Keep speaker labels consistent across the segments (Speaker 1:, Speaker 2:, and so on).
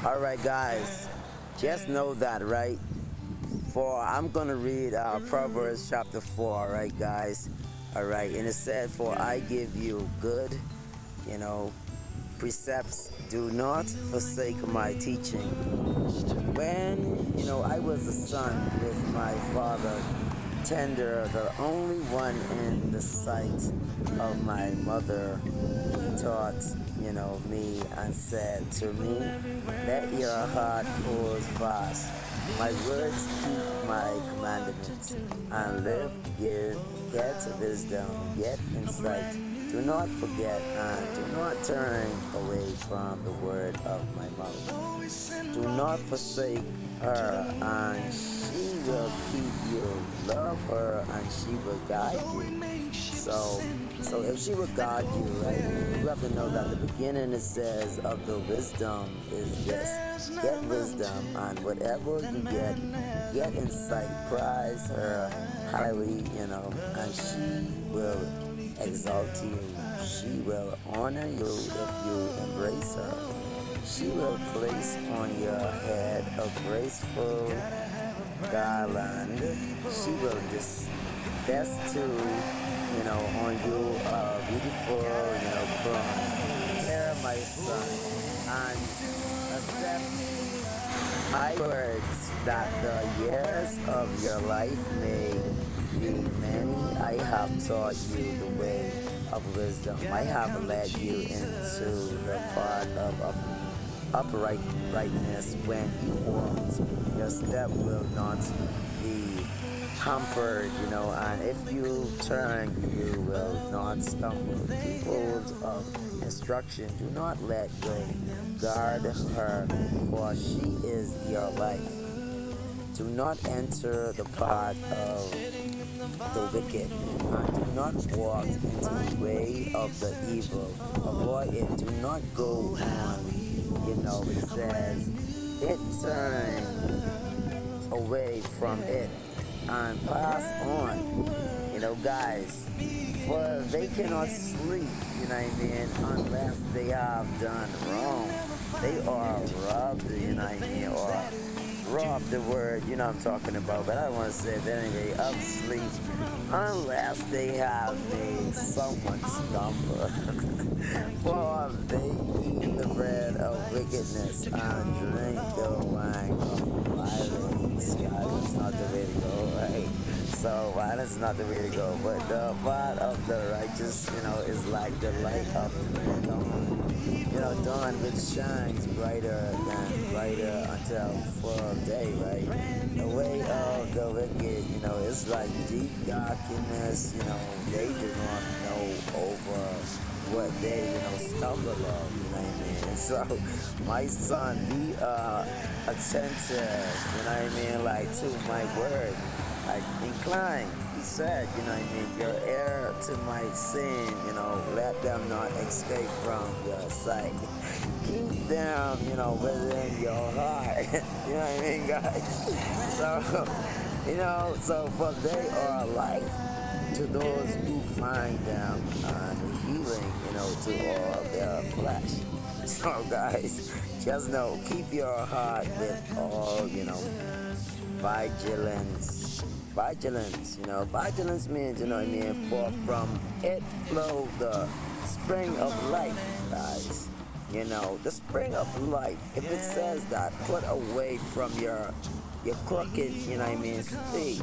Speaker 1: All right, guys, just know that, right? For I'm gonna read Proverbs chapter 4. All right, guys. All right, and it said, "For I give you good, you know, precepts. Do not forsake my teaching." When I was a son with my father, tender, the only one in the sight of my mother, he taught me and said to me, "Let your heart hold fast my words, keep my commandments, and live, get wisdom, get insight. Do not forget and do not turn away from the word of my mouth. Do not forsake her, and she will keep you. Love her, and she will guide you." So if she will guide you, right, you have to know that the beginning it says of the wisdom is this: get wisdom, and whatever you get insight. Prize her highly, and she will exalt you. She will honor you if you embrace her. She will place on your head a graceful garland. She will bestow, on you a beautiful, crown. Here, my son, and accept my words that the years of your life may be many. I have taught you the way of wisdom. I have led you into the path of uprightness. When you walk, your step will not be hampered, and if you turn, you will not stumble. Keep hold of instruction. Do not let go. Guard her, for she is your life. Do not enter the path of the wicked, and do not walk into the way of the evil. Avoid it. Do not go on. It says, it turn away from it and pass on. Guys, for they cannot sleep, unless they have done wrong. They are robbed, or rob the word, I'm talking about, but I don't want to say it anyway, of sleep, unless they have made someone stumble. For they eat the bread of wickedness and drink the wine of violence. That's not the way to go, right? So violence is not the way to go, but the path of the righteous, is like the light of the dawn. Dawn which shines brighter than brighter until full day, right? The way of the wicked, is like deep darkness. They do not know over what they, stumble on, So, my son, be attentive, like to my word. Like, incline, he said, your ear to my sin, let them not escape from your sight. Keep them, within your heart. Guys? So for they are life to those who find them, and healing, to all their flesh. So, guys, just know, keep your heart with all, vigilance means, for from it flow the spring of life, guys. The spring of life. If it says that, put away from your crooked, speech,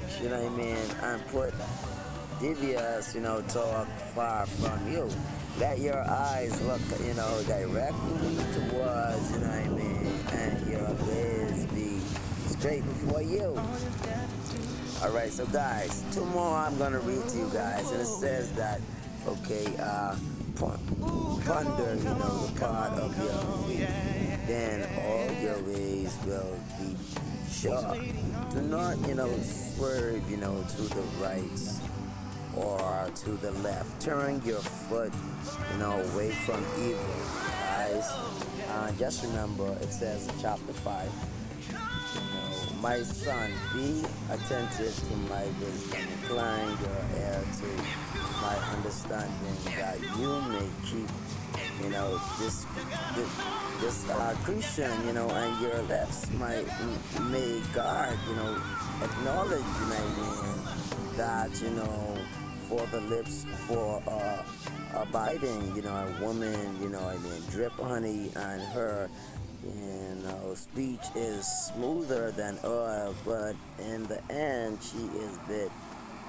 Speaker 1: and put devious, talk far from you. Let your eyes look, directly towards, and your ways be straight before you. Alright, so guys, two more I'm gonna read to you guys, and it says that, okay, ponder, the part of your feet, then all your ways will be sure. Do not, swerve, to the right or to the left. Turn your foot, away from evil, guys. Just remember, it says in chapter 5, my son, be attentive to my wisdom, incline your ear to my understanding, that you may keep, this Christian, and your lips may guard, acknowledge, that, for the lips for abiding, a woman, drip honey and her, speech is smoother than oil, but in the end, she is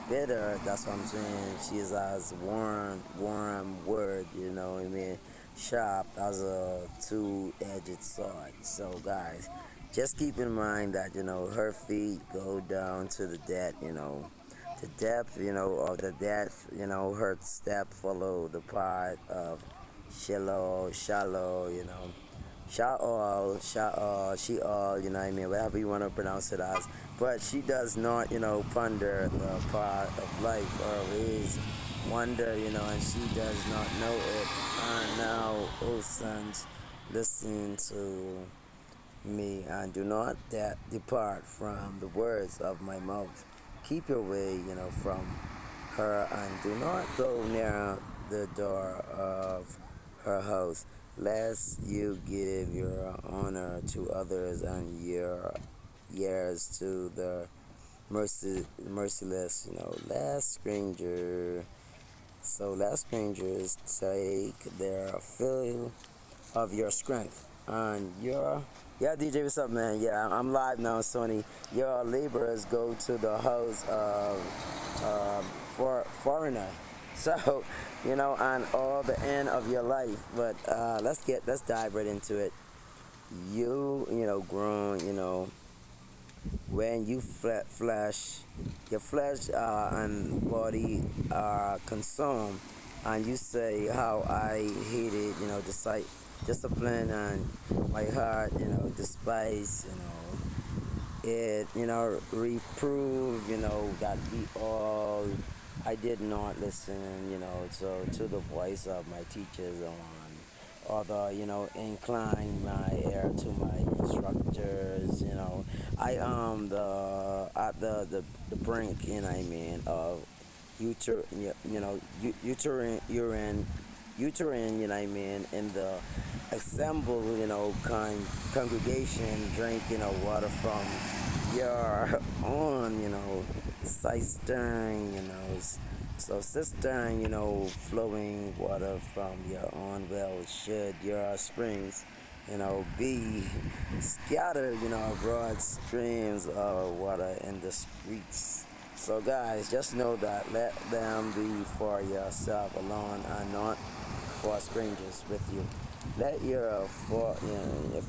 Speaker 1: bitter. That's what I'm saying. She is as warm word, sharp as a two-edged sword. So, guys, just keep in mind that, her feet go down to the debt, the depth, of the depth, her step follow the part of shallow, Sheol, whatever you want to pronounce it as. But she does not, ponder the part of life or raise wonder, and she does not know it. And now, O sons, listen to me and do not depart from the words of my mouth. Keep your way, from her, and do not go near the door of her house, lest you give your honor to others and your years to the merciless, lest strangers take their fill of your strength and your yeah, DJ, what's up, man? Yeah, I'm live now, Sony. Your laborers go to the house of foreigner. So, on all the end of your life. But let's dive right into it. Grown, when you your flesh and body are consumed, and you say how I hated, discipline, and my heart, despise, it, reprove, that we all, I did not listen, to the voice of my teachers or incline my ear to my instructors, I am at the brink, of uterine, in the assemble, congregation, drink, water from your own, cistern, so cistern, flowing water from your own well, should your springs, be scattered, broad streams of water in the streets. So guys, just know that let them be for yourself alone and not for strangers with you. Let your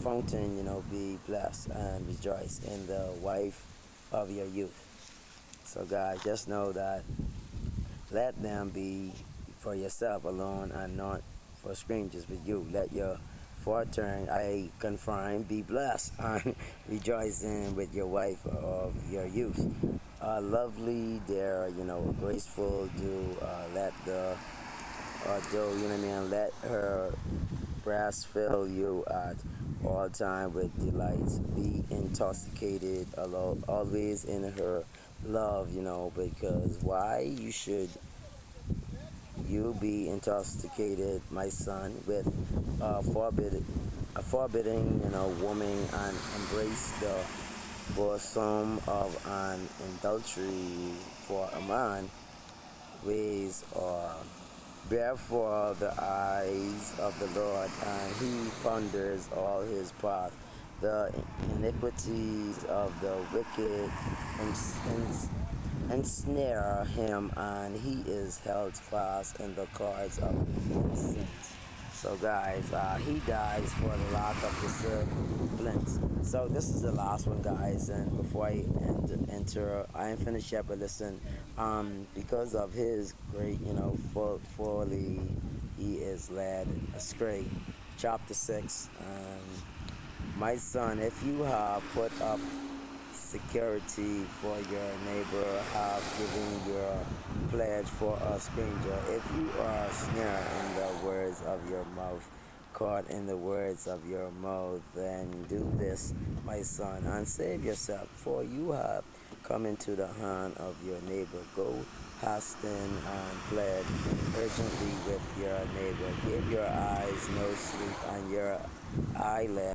Speaker 1: fountain, be blessed and rejoice in the wife of your youth. So guys, just know that let them be for yourself alone and not for strangers with you. Let your fortune, I confirm, be blessed and rejoicing with your wife of your youth. Lovely, dear, graceful, let the let her breast fill you at all time with delights. Be intoxicated always in her love, because why you be intoxicated, my son, with a forbidding, woman, and embrace the bosom of an adultery for a man ways or therefore the eyes of the Lord, and he ponders all his path. The iniquities of the wicked ensnare him, and he is held fast in the cords of sins. So guys, he dies for the lack of discipline. So this is the last one, guys, and before I enter, I am finished yet, but listen, because of his great, folly, he is led astray. Chapter 6, my son, if you have put up security for your neighbor, have given your pledge for a stranger, if you are snared in the words of your mouth, caught in the words of your mouth, then do this, my son, and save yourself, for you have come into the hand of your neighbor. Go hastened and pled urgently with your neighbor. Give your eyes no sleep and your eyelids